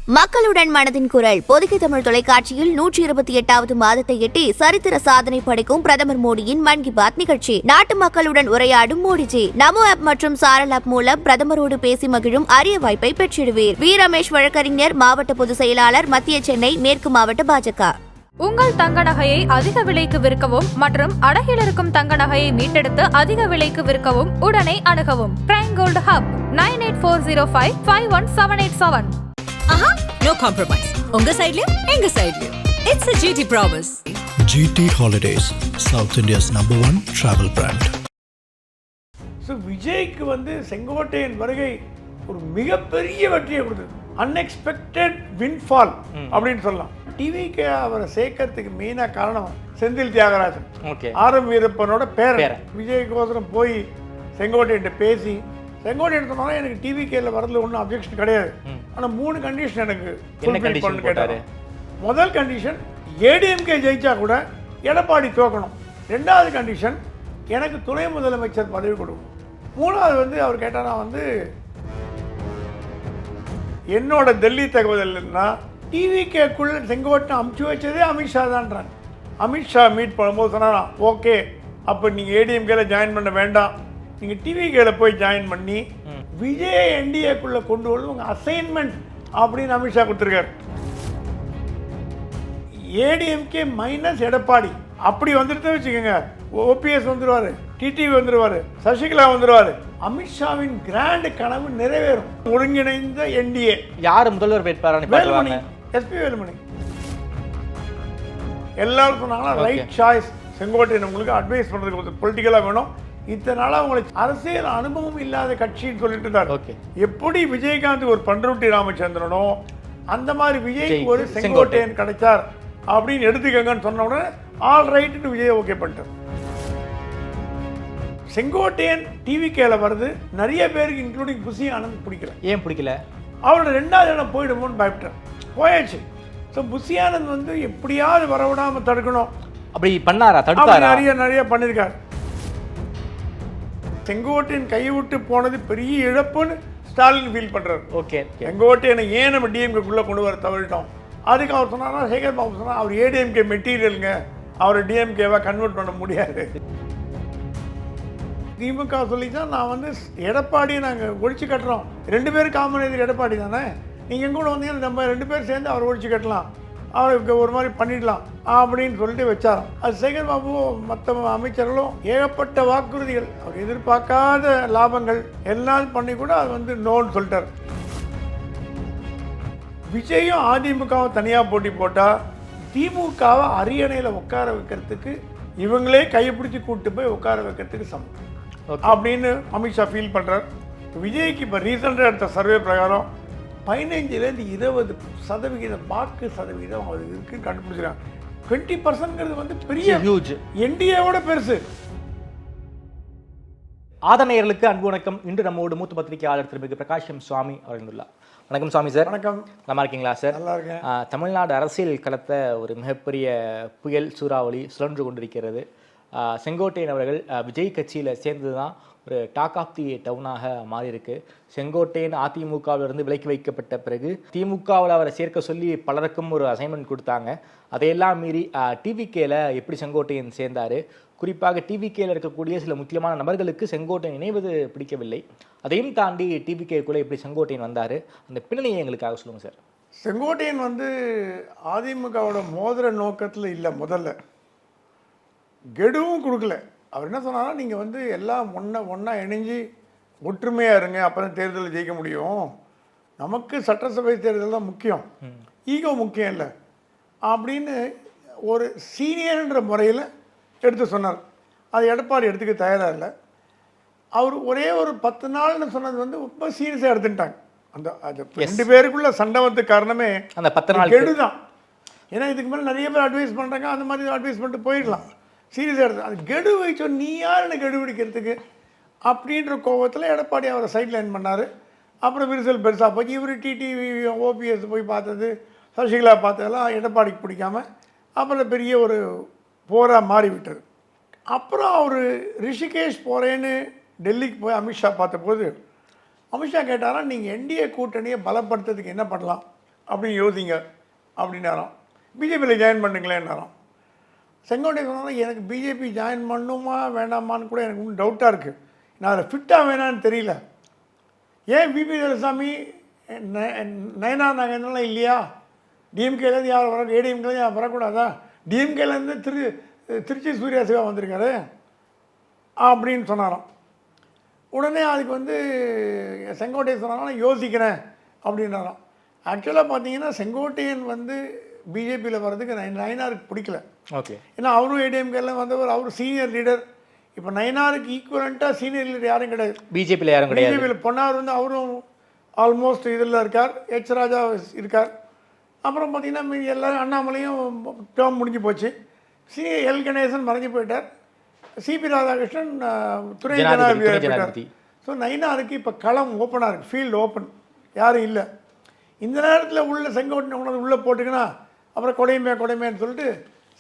மக்களுடன் மனதின் குரல் பொதிகை தமிழ் தொலைக்காட்சியில் 128வது மாதத்தை எட்டி சரித்திர சாதனை படைக்கும் பிரதமர் மோடியின் மன் கி பாத் நிகழ்ச்சி. நாட்டு மக்களுடன் உரையாடும் மோடிஜி. நமோ ஆப் மற்றும் சாரல் ஆப் மூலம் பிரதமரோடு பேசி மகிழும் அரிய வாய்ப்பை பெற்றிடுவீர். வி ரமேஷ் வழக்கறிஞர், மாவட்ட பொதுச் செயலாளர், மத்திய சென்னை மேற்கு மாவட்ட பாஜக. உங்கள் தங்க நகையை அதிக விலைக்கு விற்கவும் மற்றும் அடகில் இருக்கும் தங்க நகையை மீட்டெடுத்து அதிக விலைக்கு விற்கவும் உடனே அணுகவும். Prime gold hub 9840551787. No compromise. உங்க சைடுலயும் எங்க சைடுலயும். It's a GT promise. GT Holidays, South India's #1 travel brand. விஜய்க்கு செங்கோட்டையன் வருகை ஒரு மிகப்பெரிய வெற்றியை கொடுத்தது. அன்எக்ஸ்பெக்டட் வின்ஃபால் அப்படின்னு சொல்லலாம். டிவிக்கு அவரை சேர்க்கறதுக்கு மெயினா காரணம் செந்தில் தியாகராஜன், ஆர்.எம். வீரப்பனோட பேரன். விஜய்க்கோசரம் போய் செங்கோட்டையன் பேசி, செங்கோட்டையன் சொன்னாலும் எனக்கு டிவிகேல வரதுல ஒன்றும் அப்ஜெக்ஷன் கிடையாது, ஆனால் 3 கண்டிஷன் எனக்கு ஃபுல்ஃபில் பண்ணு கேட்டாரு. முதல் கண்டிஷன், ஏடிஎம்கே ஜெயிச்சா கூட எடப்பாடி தோக்கணும். 2வது கண்டிஷன், எனக்கு துணை முதலமைச்சர் பதவி கொடுக்கணும். 3வது அவர் கேட்டாரா என்னோட டெல்லி தகவல்னா டிவிகேக்குள்ள செங்கோட்டை அமுச்சு வச்சதே அமித்ஷா தான்றாங்க. அமித்ஷா மீட் பண்ணும்போது சொன்னா ஓகே, அப்போ நீங்கள் ஏடிஎம்கேல ஜாயின் பண்ண வேண்டாம், நீங்கள் டிவிகேல போய் ஜாயின் பண்ணி விஜய் என்டிஏக்குள்ள கொண்டு வந்து உங்கள் அசைன்மெண்ட் அப்படின்னு அமித்ஷா கொடுத்துருக்காரு. ஏடிஎம்கே மைனஸ் எடப்பாடி அப்படி வந்துட்டு வச்சுக்கோங்க, ஓபிஎஸ் வந்துருவாரு, டிடிவி வந்துருவாரு, சசிகலா வந்துருவாரு. அமித்ஷாவின் கிராண்ட் கனவு நிறைவேறும். ஒருங்கிணைந்த என்டிஏ. யார் முதல்வர் வேட்பாளர்? வேலுமணி, எஸ்பி வேலுமணி. எல்லாரும் சொன்னாங்கன்னா ரைட் சாய்ஸ் செங்கோட்டையன் உங்களுக்கு அட்வைஸ் பண்றதுக்கு பொலிட்டிக்கலா வேணும். இத்தனை நாளாக உங்களுக்கு அரசியல் அனுபவம் இல்லாத கட்சின்னு சொல்லிட்டு இருந்தார். எப்படி விஜயகாந்த் ஒரு பண்ருட்டி ராமச்சந்திரனோ அந்த மாதிரி விஜய் ஒரு செங்கோட்டையன் கிடைச்சார் அப்படின்னு எடுத்துக்கங்கன்னு சொன்ன உடனே ஆல் ரைட்டு விஜய் ஓகே பண்ணிட்டார். செங்கோட்டையன் டிவிகேல வருது நிறைய பேருக்கு இன்க்ளூடிங் புசி ஆனந்த் பிடிக்கல. ஏன் பிடிக்கல? அவரோட 2வது இடம் போயிடுமோன்னு பயப்பட்டேன். போயாச்சு. ஸோ புசி ஆனந்த் எப்படியாவது வரவிடாமல் தடுக்கணும். அப்படி பண்ணாரா? தடுத்தாரா? நிறைய பண்ணியிருக்காரு. செங்கோட்டையன் கையை விட்டு போனது பெரிய இழப்புன்னு ஸ்டாலின் ஃபீல் பண்றாரு. ஓகே, செங்கோட்டையனை ஏன் நம்ம டிஎம்கேக்குள்ள கொண்டு வர தவறிட்டோம். அதுக்கு அவர் சொன்னாரா, சேகர் பாபு சொன்னா அவர் ஏடிஎம்கே மெட்டீரியலுங்க, அவரை டிஎம்கேவா கன்வெர்ட் பண்ண முடியாது. திமுக சொல்லிதான் நான் எடப்பாடியை நாங்கள் ஒழிச்சு கட்டுறோம், 2 பேரும் காமன் எதிர் எடப்பாடி தானே, நீங்கள் எங்க கூட வந்தீங்கன்னா நம்ம 2 பேர் சேர்ந்து அவர் ஒழிச்சு கட்டலாம், அவருக்கு ஒரு மாதிரி பண்ணிடலாம் அப்படின்னு சொல்லிட்டு வச்சாராம். அது சேகர் பாபு மற்ற அமைச்சர்களும் ஏகப்பட்ட வாக்குறுதிகள், அவர் எதிர்பார்க்காத லாபங்கள் எல்லாம் பண்ணி கூட அது நோன்னு சொல்லிட்டார். விஜயும் அதிமுகவும் தனியாக போட்டி போட்டால் திமுகவை அரியணையில் உட்கார வைக்கிறதுக்கு இவங்களே கைப்பிடிச்சு கூப்பிட்டு போய் உட்கார வைக்கிறதுக்கு சமம் அப்படின்னு அமித்ஷா ஃபீல் பண்ணுறார். விஜய்க்கு இப்போ ரீசெண்டாக எடுத்த சர்வே பிரகாரம் 15லேருந்து 20% வாக்கு சதவீதம் அவர் இருக்குன்னு கண்டுபிடிச்சிருக்காங்க. 20% பெரிய ஹியூஜ், என்டிஏவோட பெருசு. ஆதனையர்களுக்கு அன்பு வணக்கம். இன்று நம்மோடு மூத்த பத்திரிகையாளர் திரு பிரகாஷம் சுவாமி அவர்கள். வணக்கம் சுவாமி சார். வணக்கம். நல்லா இருக்கீங்களா சார்? நல்லா இருக்கேன். தமிழ்நாடு அரசியல் களத்தை ஒரு மிகப்பெரிய புயல் சூறாவளி சுழன்று கொண்டிருக்கிறது. செங்கோட்டையன் அவர்கள் விஜய் கட்சியில் சேர்ந்தது தான் ஒரு டாக் ஆஃப் தி டவுனாக மாறியிருக்கு. செங்கோட்டையன் அதிமுகவிலிருந்து விலக்கி வைக்கப்பட்ட பிறகு திமுகவில் அவரை சேர்க்க சொல்லி பலருக்கும் ஒரு அசைன்மெண்ட் கொடுத்தாங்க. அதையெல்லாம் மீறி டிவிகேல எப்படி செங்கோட்டையன் சேர்ந்தார், குறிப்பாக டிவிகேல இருக்கக்கூடிய சில முக்கியமான நபர்களுக்கு செங்கோட்டையன் இணைவது பிடிக்கவில்லை, அதையும் தாண்டி டிவிகேக்குள்ளே எப்படி செங்கோட்டையன் வந்தார், அந்த பின்னணியை எங்களுக்காக சொல்லுங்கள் சார். செங்கோட்டையன் அதிமுகவோட மோதிர நோக்கத்தில் இல்லை, முதல்ல கெடுவும் கொடுக்கல. அவர் என்ன சொன்னாலும் நீங்கள் எல்லாம் ஒன்றா இணைஞ்சு ஒற்றுமையாக இருங்க, அப்போ தான் தேர்தலில் ஜெயிக்க முடியும், நமக்கு சட்டசபை தேர்தல் தான் முக்கியம், ஈகோ முக்கியம் இல்லை அப்படின்னு ஒரு சீனியர்ன்ற முறையில் எடுத்து சொன்னார். அது எடப்பாடி எடுத்துக்க தயாராக இல்லை. அவர் ஒரே ஒரு 10 நாள்னு சொன்னது ரொம்ப சீரியஸாக எடுத்துட்டாங்க. அந்த 2 பேருக்குள்ள சண்டை வந்து காரணமே அந்த 10 நாள் கெடு தான். ஏன்னா இதுக்கு மேலே நிறைய பேர் அட்வைஸ் பண்ணுறாங்க, அந்த மாதிரி அட்வைஸ் பண்ணிட்டு போயிடலாம். சீரியஸாக எடுத்து அது கெடு வச்சோ, நீ யாருன்னு கெடு பிடிக்கிறதுக்கு அப்படின்ற கோபத்தில் எடப்பாடி அவரை சைட் லைன் பண்ணார். அப்புறம் விரிசல் பெருசாக போச்சு. இவர் டிடிவி ஓபிஎஸ் போய் பார்த்தது, சசிகலா பார்த்ததெல்லாம் எடப்பாடிக்கு பிடிக்காம அப்புறம் பெரிய ஒரு போராக மாறிவிட்டது. அப்புறம் அவர் ரிஷிகேஷ் போகிறேன்னு டெல்லிக்கு போய் அமித்ஷா பார்த்தபோது அமித்ஷா கேட்டாரா, நீங்கள் என்டிஏ கூட்டணியை பலப்படுத்துறதுக்கு என்ன பண்ணலாம் அப்படின்னு யோசிங்க அப்படின்னாராம். பிஜேபியில் ஜாயின் பண்ணுங்களேன்னாராம். செங்கோட்டையன் சொன்னாலும் எனக்கு பிஜேபி ஜாயின் பண்ணுமா வேண்டாமான்னு கூட எனக்கு இன்னும் டவுட்டாக இருக்குது. நான் அதை ஃபிட்டாக வேணான்னு தெரியல. ஏன் பிபி துரைசாமி நயனா நாகேந்திரன்லாம் இல்லையா? டிஎம்கேலேருந்து யாரும் வர, ஏடிஎம்கேலேருந்து யாரும் வரக்கூடாதா? டிஎம்கேலேருந்து திருச்சி சூர்யா சிவா வந்திருக்காரு அப்படின்னு சொன்னாராம். உடனே அதுக்கு வந்து செங்கோட்டையன் சொன்னாலும் யோசிக்கிறேன் அப்படின்னாராம். ஆக்சுவலாக பார்த்தீங்கன்னா செங்கோட்டையன் வந்து பிஜேபியில் வர்றதுக்கு நயனாருக்கு பிடிக்கல. ஓகே. ஏன்னா அவரும் ஏடிஎம்கேல வந்தவர், அவர் சீனியர் லீடர். இப்போ நயனாருக்கு ஈக்குவலண்ட்டாக சீனியர் லீடர் யாரும் கிடையாது. பிஜேபியில் யாரும் கிடையாது. பிஜேபியில் பொன்னார் வந்து அவரும் ஆல்மோஸ்ட் இதில் இருக்கார், எச் ராஜா இருக்கார். அப்புறம் பார்த்தீங்கன்னா மீதி எல்லாரும் அண்ணாமலையும் டேர்ம் முடிஞ்சு போச்சு. எல் கணேசன் மறைஞ்சு போயிட்டார். சிபி ராதாகிருஷ்ணன் துணை ஜனாதிபதி போயிட்டார். ஸோ நயினாருக்கு இப்போ களம் ஓப்பனாக இருக்குது, ஃபீல்டு ஓப்பன், யாரும் இல்லை. இந்த நேரத்தில் உள்ள செங்கோட்டையன் கொண்டு உள்ளே போட்டுக்கினா அப்புறம் கொடைமைன்னு சொல்லிட்டு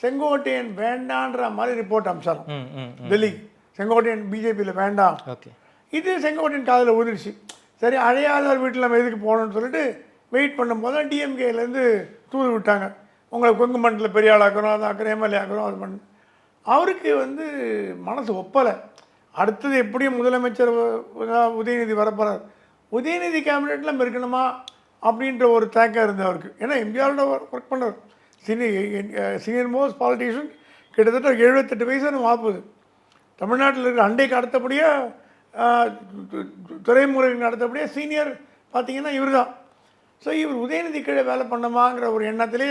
செங்கோட்டையன் வேண்டான்ற மாதிரி ரிப்போர்ட் அமிச்சாரம் டெல்லி. செங்கோட்டையன் பிஜேபியில் வேண்டாம். ஓகே. இது செங்கோட்டையன் காதில் ஊதிடுச்சு. சரி, அழையாதவர் வீட்டில் நம்ம எதுக்கு போகணும்னு சொல்லிட்டு வெயிட் பண்ணும்போது தான் டிஎம்கேலேருந்து தூது விட்டாங்க. உங்களை கொங்கு மண்டலத்தில் பெரிய ஆளாக்குறோம், அது ஆக்குறோம், எம்எல்ஏ ஆக்குறோம், அது பண்ணு. அவருக்கு வந்து மனசு ஒப்பலை. அடுத்தது எப்படியும் முதலமைச்சர் உதயநிதி வரப்போகிறார். உதயநிதி கேபினெட்டில் நம்ம இருக்கணுமா அப்படின்ற ஒரு தேக்கம் இருந்தது அவருக்கு. ஏன்னா எம்ஜிஆரோட ஒர்க் பண்ணவர், சீனியர் மோஸ்ட் பாலிட்டிஷியன். கிட்டத்தட்ட 78 வயசு வாப்புது. தமிழ்நாட்டில் இருக்கிற அண்டைக்கு அடுத்தபடியாக துறைமுறைக்கு அடுத்தபடியாக சீனியர் பார்த்தீங்கன்னா இவர் தான். ஸோ இவர் உதயநிதி கீழே வேலை பண்ணமாங்கிற ஒரு எண்ணத்திலே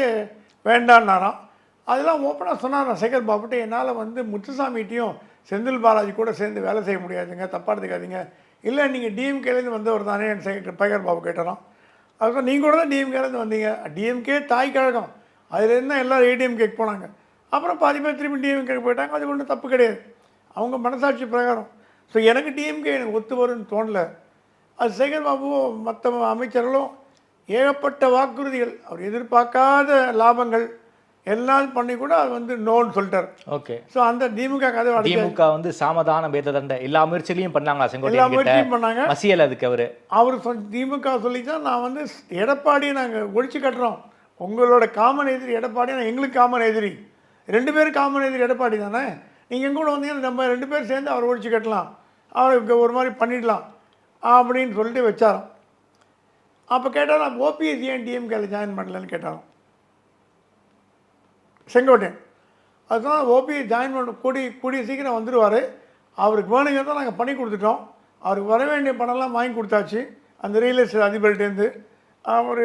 வேண்டான்னாராம். அதெல்லாம் ஓப்பனாக சொன்னார் சேகர் பாபுட்டு. என்னால் வந்து முத்துசாமிகிட்டையும் செந்தில் பாலாஜி கூட சேர்ந்து வேலை செய்ய முடியாதுங்க, தப்பாக எடுத்துக்காதீங்க. இல்லை, நீங்கள் டிஎம்கேலேருந்து வந்தவர் தானே என் சேகர் பாபு கேட்டாராம். அதுக்கு நீங்கள் கூட தான் டிஎம்கேலேருந்து வந்தீங்க. டிஎம்கே தாய் கழகம், அதுலேருந்து தான் எல்லோரும் ஏடிஎம்கேக்கு போனாங்க. அப்புறம் பாதி பேர் திரும்பி டிஎம்கேக்கு போயிட்டாங்க. அது ஒன்றும் தப்பு கிடையாது, அவங்க மனசாட்சி பிரகாரம். ஸோ எனக்கு டிஎம்கே எனக்கு ஒத்து வரும்னு தோணலை. அது சேகர் பாபுவும் மற்ற அமைச்சர்களும் ஏகப்பட்ட வாக்குறுதிகள், அவர் எதிர்பார்க்காத லாபங்கள் எல்லாம் பண்ணி கூட அது வந்து நோன்னு சொல்லிட்டார். ஓகே. ஸோ அந்த திமுக கதை, திமுக வந்து சாமதான பேததண்ட எல்லா முயற்சிகளையும் பண்ணாங்களா? எல்லா முயற்சியும் பண்ணாங்க. மசியல் அதுக்கு அவர் திமுக சொல்லித்தான் நான் வந்து எடப்பாடியை நாங்கள் ஒழிச்சு கட்டுறோம். உங்களோட காமன் எதிரி எடப்பாடி, எங்களுக்கு காமன் எதிரி, 2 பேரும் காமன் எதிரி எடப்பாடி தானே. நீங்கள் எங்க கூட வந்தீங்கன்னா நம்ம 2 பேர் சேர்ந்து அவர் ஒழிச்சு கட்டலாம், அவருக்கு ஒரு மாதிரி பண்ணிடலாம் அப்படின்னு சொல்லிட்டு வச்சாராம். அப்போ கேட்டாலும் ஓபிஎஸ் ஏன் டிஎம்கேல ஜாயின் பண்ணலன்னு கேட்டாலும் செங்கோட்டையன். அதுதான் ஓபிஎஸ் ஜாயின் பண்ண கூடிய சீக்கிரம் வந்துடுவார், அவருக்கு வேணுங்க தான் நாங்கள் பண்ணி கொடுத்துட்டோம், அவருக்கு வர வேண்டிய பணம்லாம் வாங்கி கொடுத்தாச்சு. அந்த ரியல் எஸ்டேட் அதிபர்கிட்டேருந்து அவர்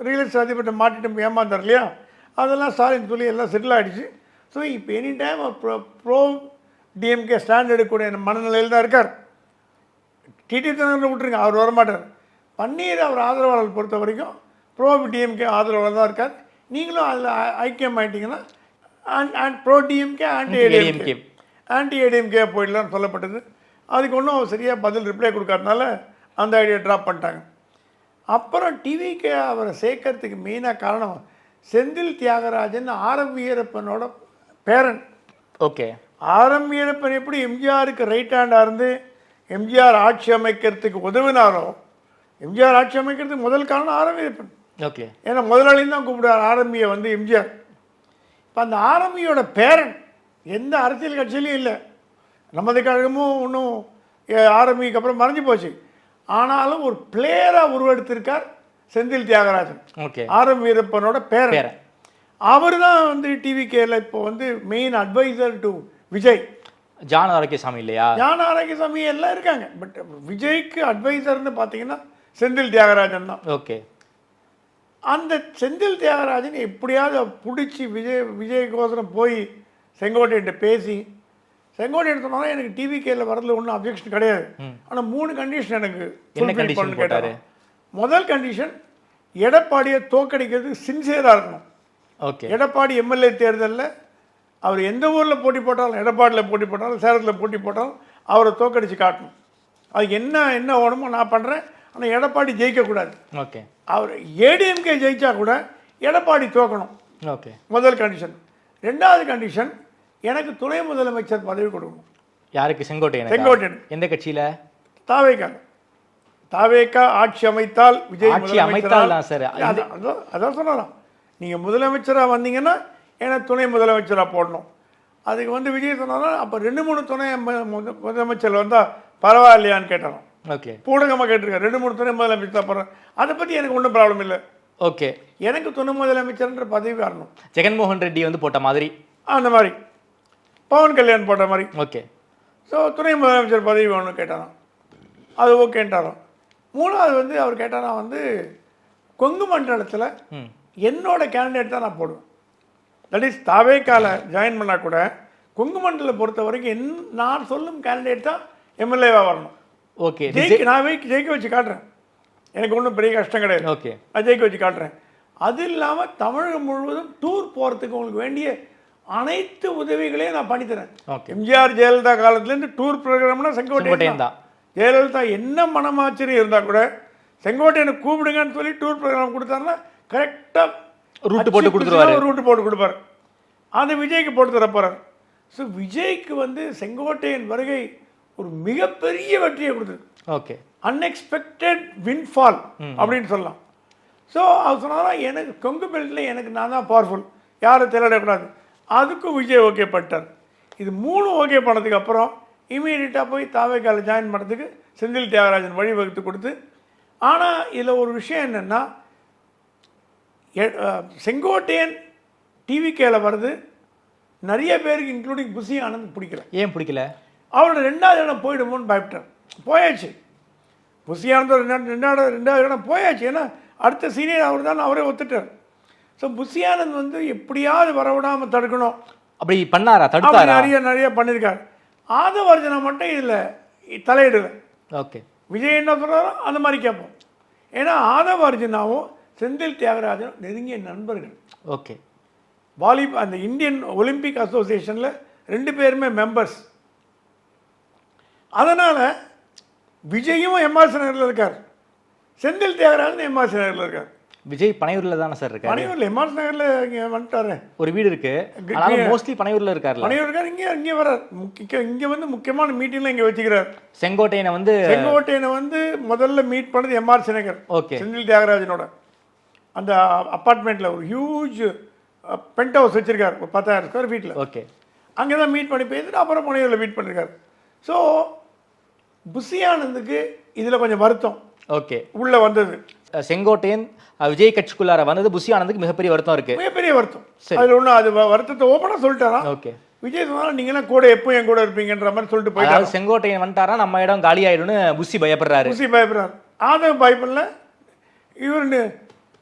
ரியல் எஸ்டேட் அதிபர்கிட்ட மாட்டிட்டு ஏமாந்தார் இல்லையா, அதெல்லாம் ஸ்டாலின் சொல்லி எல்லாம் செட்டில் ஆகிடுச்சு. ஸோ இப்போ எனி டைம் அவர் ப்ரோ டிஎம்கே ஸ்டாண்ட் எடுக்கக்கூடிய மனநிலையில் தான் இருக்கார். டிடி தினகரன் விட்டுருங்க, அவர் வரமாட்டார். பன்னீர் அவர் ஆதரவாளர்கள் பொறுத்த வரைக்கும் ப்ரோ டிஎம்கே ஆதரவாளர் தான் இருக்கார். நீங்களும் அதில் ஐக்கியம் ஆகிட்டிங்கன்னா ப்ரோ டிஎம்கே ஆன்டி ஏடிஎம்கே போயிடலான்னு சொல்லப்பட்டது. அதுக்கு ஒன்றும் அவர் சரியாக பதில் ரிப்ளை கொடுக்காதனால அந்த ஐடியா ட்ராப் பண்ணிட்டாங்க. அப்புறம் டிவிக்கே அவரை சேர்க்கறதுக்கு மெயினாக காரணம் செந்தில் தியாகராஜன், ஆர்எம் வீரப்பனோட பேரன். ஓகே. ஆர்எம் வீரப்பன் எப்படி எம்ஜிஆருக்கு ரைட் ஹேண்டாக இருந்து எம்ஜிஆர் ஆட்சி அமைக்கிறதுக்கு உதவினாரோ, எம்ஜிஆர் ஆட்சி அமைக்கிறதுக்கு முதல் காரணம் ஆர்எம் வீரப்பன். ஓகே. ஏன்னா முதலாளியும் தான் கூப்பிடுவார் ஆர்எம்இயை வந்து எம்ஜிஆர். இப்போ அந்த ஆர்எம்இயோட பேரன் எந்த அரசியல் கட்சியிலையும் இல்லை, நமது கழகமும் ஒன்றும் ஆர்எம்இக்கு அப்புறம் மறைஞ்சு போச்சு. ஆனாலும் ஒரு பிளேயராக உருவெடுத்திருக்கார் செந்தில் தியாகராஜன். ஓகே. ஆர்எம் வீரப்பனோட பேரன். அவர் தான் வந்து டிவிகேல இப்போ வந்து main adviser to Vijay. John Arokiasamy இல்லையா? ஜான் ஆரோக்கியசாமி எல்லாம் இருக்காங்க. பட் விஜய்க்கு அட்வைசர்னு பார்த்தீங்கன்னா செந்தில் தியாகராஜன் தான். ஓகே. அந்த செந்தில் தியாகராஜன் எப்படியாவது பிடிச்சி விஜய்கோசரம் போய் செங்கோட்டையிட்ட பேசி, செங்கோட்டையன் சொன்னாலும் எனக்கு டிவிகேல வரதுல ஒன்றும் அப்ஜெக்ஷன் கிடையாது, ஆனால் 3 கண்டிஷன் எனக்கு கேட்டார். முதல் கண்டிஷன், எடப்பாடியை தோக்கடிக்கிறது சின்சியராக இருக்கணும். ஓகே. எடப்பாடி எம்எல்ஏ தேர்தலில் அவர் எந்த ஊரில் போட்டி போட்டாலும், எடப்பாடியில் போட்டி போட்டாலும் சேலத்தில் போட்டி போட்டாலும் அவரை தோக்கடிச்சு காட்டணும். அதுக்கு என்ன ஓடமோ நான் பண்ணுறேன், ஆனால் எடப்பாடி ஜெயிக்கக்கூடாது. ஓகே. அவர் ஏடிஎம்கே ஜெயிச்சா கூட எடப்பாடி தோக்கணும். ஓகே. முதல் கண்டிஷன். 2வது கண்டிஷன், எனக்கு துணை முதலமைச்சர் பதவி கொடுக்கணும். யாருக்கு? செங்கோட்டையன். செங்கோட்டையன். எந்த கட்சியில்? தாவேக்கால. தாவேக்கா ஆட்சி அமைத்தால் விஜய் ஆட்சி அமைத்தால் தான் சார். அதான் சொல்லலாம். நீங்கள் முதலமைச்சராக வந்தீங்கன்னா ஏன்னா துணை முதலமைச்சராக போடணும். அதுக்கு வந்து விஜய் சொன்னாலும் அப்போ 2-3 துணை முதலமைச்சர் வந்தால் பரவாயில்லையான்னு கேட்டாலும் ஓகே, பூடகமாக கேட்டிருக்காரு. 2-3 துணை முதலமைச்சர் தான் போடுறேன். அதை பற்றி எனக்கு ஒன்றும் ப்ராப்ளம் இல்லை. ஓகே, எனக்கு துணை முதலமைச்சர்ன்ற பதவி வரணும். ஜெகன்மோகன் ரெட்டி வந்து போட்ட மாதிரி அந்த மாதிரி பவன் கல்யாண் போட்ட மாதிரி. ஓகே, ஸோ துணை முதலமைச்சர் பதவி வேணும்னு கேட்டாராம். அது ஓகேன்ட்டாராம். 3வது வந்து அவர் கேட்டாராம் வந்து கொங்கு மண்டலத்தில் என்னோட கேண்டிடேட் தான் நான் போடுவேன். தட் இஸ் தாவேக்கால ஜாயின் பண்ணால் கூட கொங்கு மண்டலம் பொறுத்த வரைக்கும் நான் சொல்லும் கேண்டிடேட் தான் எம்எல்ஏவாக வரணும். ஓகே, நான் ஜெயிக்க வச்சு காட்டுறேன். எனக்கு ஒன்றும் பெரிய கஷ்டம் கிடையாது. ஓகே, நான் ஜெயிக்க வச்சு காட்டுறேன். அது இல்லாமல் தமிழகம் முழுவதும் டூர் போகிறதுக்கு உங்களுக்கு வேண்டிய அனைத்து உதவிகளையும் நான் பண்ணித்தரேன். எம்ஜிஆர் ஜெயலலிதா காலத்துலேருந்து டூர் ப்ரோக்ராம்னா செங்கோட்டையன் தான். ஜெயலலிதா என்ன மனமாச்சரியம் இருந்தால் கூட செங்கோட்டையனை கூப்பிடுங்கன்னு சொல்லி டூர் ப்ரோக்ராம் கொடுத்தாருன்னா கரெக்டாக ரூட்டு போட்டு கொடுத்துருவாரு. ரூட்டு போட்டு கொடுப்பாரு. அது விஜய்க்கு போட்டு தர போகிறார். ஸோ விஜய்க்கு வந்து செங்கோட்டையன் வருகை ஒரு மிகப்பெரிய வெற்றியை கொடுத்துருக்கு. ஓகே, அன்எக்ஸ்பெக்டட் வின்ஃபால் அப்படின்னு சொல்லலாம். ஸோ அவர் சொன்னாலும் எனக்கு கொங்கு பெல்ட்டில் எனக்கு நான் தான் பவர்ஃபுல், யாரும் திரடக்கூடாது. அதுக்கும் விஜய் ஓகே பண்ணிட்டார். இது 3 ஓகே பண்ணதுக்கு அப்புறம் இமீடியட்டாக போய் தாவேக்கால ஜாயின் பண்ணுறதுக்கு செந்தில் தியாகராஜன் வழிவகுத்து கொடுத்து. ஆனால் இதில் ஒரு விஷயம் என்னென்னா செங்கோட்டையன் டிவிகேல வருது நிறைய பேருக்கு இன்க்ளூடிங் புசி ஆனந்த் பிடிக்கல. ஏன் பிடிக்கல? அவரோட 2வது இடம் போயிடுமோன்னு பயப்பட்டார். போயாச்சு. புசி ஆனந்த் 2வது இடம் போயாச்சு. ஏன்னா அடுத்த சீனியர் அவர் தான், அவரே ஒத்துட்டார். ஸோ புசி ஆனந்த் வந்து எப்படியாவது வரவிடாமல் தடுக்கணும் அப்படி பண்ணாரா? தடுத்தாரா? நிறைய பண்ணியிருக்காரு. ஆதவர்ஜனா மட்டும் இதில் தலையிடலை. ஓகே, விஜய் என்ன சொல்கிறாரோ அந்த மாதிரி கேட்போம். ஏன்னா ஆதவர்ஜனாவும் செந்தில் தியாகராஜனும் நெருங்கிய நண்பர்கள். ஓகே, அந்த இந்தியன் ஒலிம்பிக் அசோசியேஷனில் 2 பேருமே மெம்பர்ஸ். அதனால் விஜயும் எம்ஆர்சி நகரில் இருக்கார், செந்தில் தியாகராஜன் எம்ஆர்சி நகரில் இருக்கார். விஜய் பனையூர்ல தானே சார் இருக்காரு? பனையூர்ல எம்ஆர்சி நகரில் இங்கே வந்துட்டாரு. ஒரு வீடு இருக்கு, ஆனாலும் மோஸ்ட்லி பனையூர்ல இருக்காரு. பனையூர் இருக்கார். இங்கே வர்றார். இங்கே வந்து முக்கியமான மீட்டிங்லாம் இங்கே வச்சுக்கிறார். செங்கோட்டையனை வந்து முதல்ல மீட் பண்ணது எம்ஆர்சி நகர். ஓகே, செந்தில் தியாகராஜனோட அந்த அப்பார்ட்மெண்ட்டில் ஒரு ஹியூஜ் பென்ட் ஹவுஸ் வச்சிருக்காரு, ஒரு 10,000 ஸ்கொயர் ஃபீட்டில். ஓகே, அங்கே தான் மீட் பண்ணி பேசிட்டு அப்புறம் பனையூரில் மீட் பண்ணியிருக்காரு. ஸோ புசி ஆனந்துக்கு இதில் கொஞ்சம் வருத்தம் ஓகே உள்ளே வந்தது. செங்கோட்டையன் விஜய் கட்சிக்குள்ளார வந்தது புசி ஆனந்துக்கு மிகப்பெரிய வருத்தம் இருக்கு. மிகப்பெரிய வருத்தம். அதில் ஒன்றும் அது வருத்தத்தை ஓப்பனாக சொல்லிட்டாரா? ஓகே, விஜய் சொன்னாலும் நீங்களாம் கூட எப்போ என் கூட இருப்பீங்கன்ற மாதிரி சொல்லிட்டு போயிட்டாரு. செங்கோட்டையன் வந்துட்டாரா நம்ம இடம் காலி ஆயிடும்னு புசி பயப்படுறாரு. ஆதவ் பயப்படல, இவர்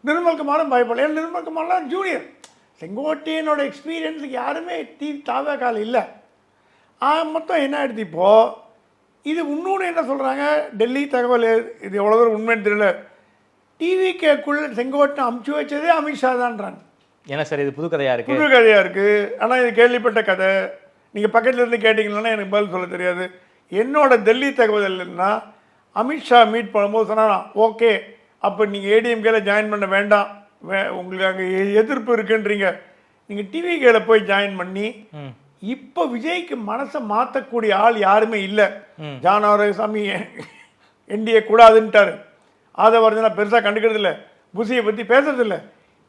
நிர்மல்குமாரும் பயப்படல. ஏன்னா நிர்மல்குமார்லாம் ஜூனியர். செங்கோட்டையனோட எக்ஸ்பீரியன்ஸுக்கு யாருமே தாவேக்கால இல்லை. மொத்தம் என்ன ஆயிடுது இப்போது இது இன்னொன்று என்ன சொல்கிறாங்க, டெல்லி தகவல் இது எவ்வளோ தூரம் உண்மைன்னு தெரியல, டிவிகேக்குள்ள செங்கோட்டை அமுச்சு வச்சதே அமித்ஷா தான்றாங்க. என்ன சார் இது புது கதையாக இருக்குது? புது கதையாக இருக்குது. ஆனால் இது கேள்விப்பட்ட கதை. நீங்கள் பக்கத்தில் இருந்து கேட்டிங்கன்னா எனக்கு பதில் சொல்ல தெரியாது. என்னோட டெல்லி தகவல் இல்லைன்னா அமித்ஷா மீட் பண்ணும்போது சொன்னா ஓகே, அப்போ நீங்கள் ஏடிஎம்கேல ஜாயின் பண்ண வேண்டாம், உங்களுக்கு அங்கே எதிர்ப்பு இருக்குன்றீங்க, நீங்கள் டிவிகேல போய் ஜாயின் பண்ணி இப்போ விஜய்க்கு மனசை மாற்றக்கூடிய ஆள் யாருமே இல்லை. ஜான் ஆரோக்கியசாமி என்டிஏ கூடாதுன்ட்டார். ஆதவர்ஜனா பெருசாக கண்டுக்கிறது இல்லை, புசியை பற்றி பேசுறது இல்லை.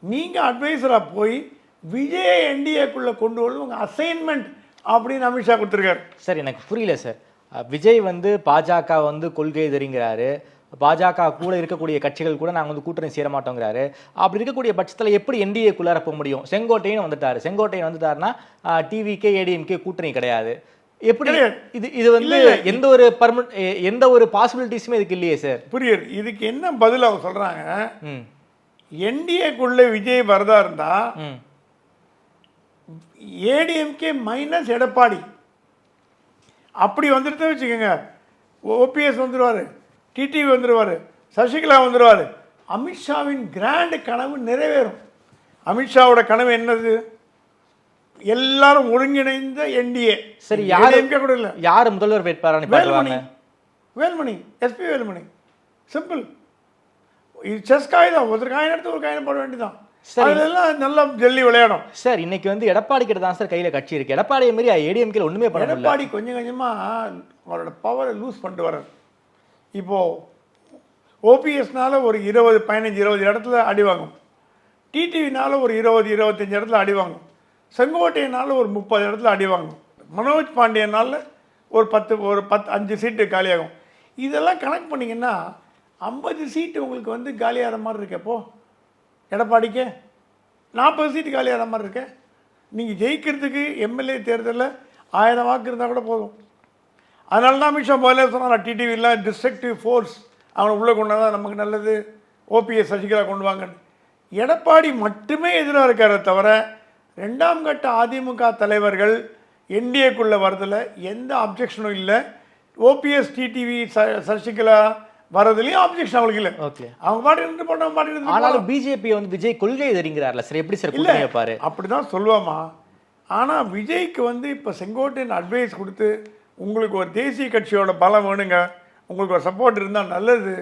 நீங்கள் அட்வைசராக போய் விஜய் என்டிஏக்குள்ளே கொண்டு வந்து உங்கள் அசைன்மெண்ட் அப்படின்னு அமித்ஷா கொடுத்துருக்காரு. சார் எனக்கு புரியல சார். விஜய் வந்து பாஜக வந்து கொள்கை தெரிங்கிறாரு, பாஜக கூட இருக்கக்கூடிய கட்சிகள் கூட நாங்கள் வந்து கூட்டணி சேர மாட்டோங்கிறாரு. அப்படி இருக்கக்கூடிய பட்சத்தில் எப்படி என்டிஏக்குள்ளார போக முடியும்? செங்கோட்டையன் வந்துட்டாருன்னா டிவிகே ஏடிஎம்கே கூட்டணி கிடையாது. எப்படி இது வந்து எந்த ஒரு பாசிபிலிட்டிஸுமே இதுக்கு இல்லையே சார். புரியுது. இதுக்கு என்ன பதில் அவங்க சொல்றாங்க, என்டிஏக்குள்ள விஜய் வரதா இருந்தா ஏடிஎம்கே மைனஸ் எடப்பாடி அப்படி வந்துட்டு வச்சுக்கோங்க, ஓபிஎஸ் வந்துடுவாரு, டிடிவி வந்துடுவாரு, சசிகலா வந்துடுவாரு. அமித்ஷாவின் கிராண்ட் கனவு நிறைவேறும். அமித்ஷாவோட கனவு என்னது? எல்லாரும் ஒருங்கிணைந்த என்டிஏ. சரி, யார் முதல்வர் வேட்பாளர்? வேல்மணி, எஸ்பி வேல்மணி. சிம்பிள். இது செஸ் காய் தான், ஒரு காயின் எடுத்து ஒரு காயின் போட வேண்டியதான். அதெல்லாம் நல்லா ஜல்லி விளையாடும். சார் இன்னைக்கு வந்து எடப்பாடி கிட்ட தான் சார் கையில கட்சி இருக்கு. எடப்பாடியை மாதிரி ஏடிஎம்கே ஒண்ணுமே பண்ண முடியல. எடப்பாடி கொஞ்சம் கொஞ்சமா அவரோட பவரை லூஸ் பண்ணிட்டு வர்றாரு. இப்போ ஓபிஎஸ்னால ஒரு 20, 15, 20 இடத்துல அடி வாங்கும். டிடிவினால ஒரு 20, 25 இடத்துல அடி வாங்கும். செங்கோட்டையனால ஒரு 30 இடத்துல அடி வாங்கும். மனோஜ் பாண்டியனால ஒரு 5 சீட்டு காலியாகும். இதெல்லாம் கனெக்ட் பண்ணிங்கன்னா 50 சீட்டு உங்களுக்கு வந்து காலியாகிற மாதிரி இருக்கேப்போ. எடப்பாடிக்கு 40 சீட்டு காலியாகிற மாதிரி இருக்கேன். நீங்கள் ஜெயிக்கிறதுக்கு எம்எல்ஏ தேர்தலில் 1000 வாக்கு இருந்தால் கூட போதும். அதனால தான் அமித்ஷா முதல்ல சொன்னார், டிடிவிலாம் டிஸ்ட்ரக்டிவ் ஃபோர்ஸ், அவனை உள்ளே கொண்டு வந்தால் நமக்கு நல்லது, ஓபிஎஸ் சசிகலா கொண்டு வாங்கன்னு. எடப்பாடி மட்டுமே எதிராக இருக்காரே தவிர 2ஆம் கட்ட அதிமுக தலைவர்கள் என்டிஏக்குள்ளே வரதில் எந்த அப்ஜெக்ஷனும் இல்லை. ஓபிஎஸ் டிடிவி சசிகலா வரதுலையும் ஆப்ஜெக்ஷன் அவங்களுக்கு இல்லை. ஓகே, அவங்க பாட்டு இருந்து போட்டவங்க பாட்டு இருந்து. ஆனாலும் பிஜேபி வந்து விஜய் கொள்கை எதிரிங்கிறார்ல சார், எப்படி சார் இல்லை பாரு? அப்படிதான் சொல்லுவாமா. ஆனால் விஜய்க்கு வந்து இப்போ செங்கோட்டையன் அட்வைஸ் கொடுத்து, உங்களுக்கு ஒரு தேசிய கட்சியோட பலம் வேணுங்க, உங்களுக்கு ஒரு சப்போர்ட் இருந்தால் நல்லது,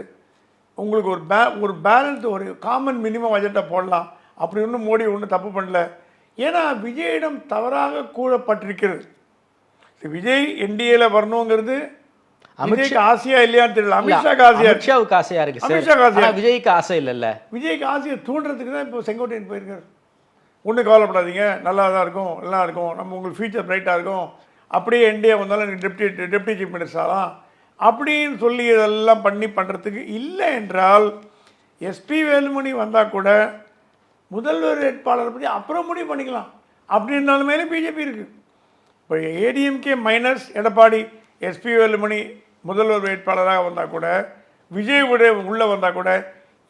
உங்களுக்கு ஒரு பேலன்ஸ், ஒரு காமன் மினிமம் பட்ஜெட்டை போடலாம் அப்படி ஒன்றும் மோடி ஒன்றும் தப்பு பண்ணல. ஏன்னா விஜயிடம் தவறாக கூறப்பட்டிருக்கிறது. விஜய் என்டிஏல வரணுங்கிறது விஜய்க்கு ஆசையா இல்லையான்னு தெரியல. அமித்ஷாக்கு ஆசையா, அமித்ஷாவுக்கு ஆசையா இருக்கு சார். அமித்ஷாக்கு ஆசையா, விஜய்க்கு ஆசை இல்லைல்ல. விஜய்க்கு ஆசையை தூண்டுறதுக்கு தான் இப்போ செங்கோட்டையன் போயிருக்காரு. ஒன்றும் கவலைப்படாதீங்க, நல்லா தான் இருக்கும், எல்லாம் இருக்கும், நம்ம உங்களுக்கு ஃபியூச்சர் பிரைட்டாக இருக்கும், அப்படியே என்டிஏ வந்தாலும் எனக்கு டெப்டி சீஃப் மினிஸ்டர் ஆகலாம் அப்படின்னு சொல்லி இதெல்லாம் பண்ணுறதுக்கு. இல்லை என்றால் எஸ்பி வேலுமணி வந்தால் கூட முதல்வர் வேட்பாளரை பற்றி அப்புறம் முடிவு பண்ணிக்கலாம் அப்படின்னாலுமே பிஜேபி இருக்குது. இப்போ ஏடிஎம்கே மைனஸ் எடப்பாடி, எஸ்பி வேலுமணி முதல்வர் வேட்பாளராக வந்தால் கூட, விஜய் உள்ளே வந்தால் கூட,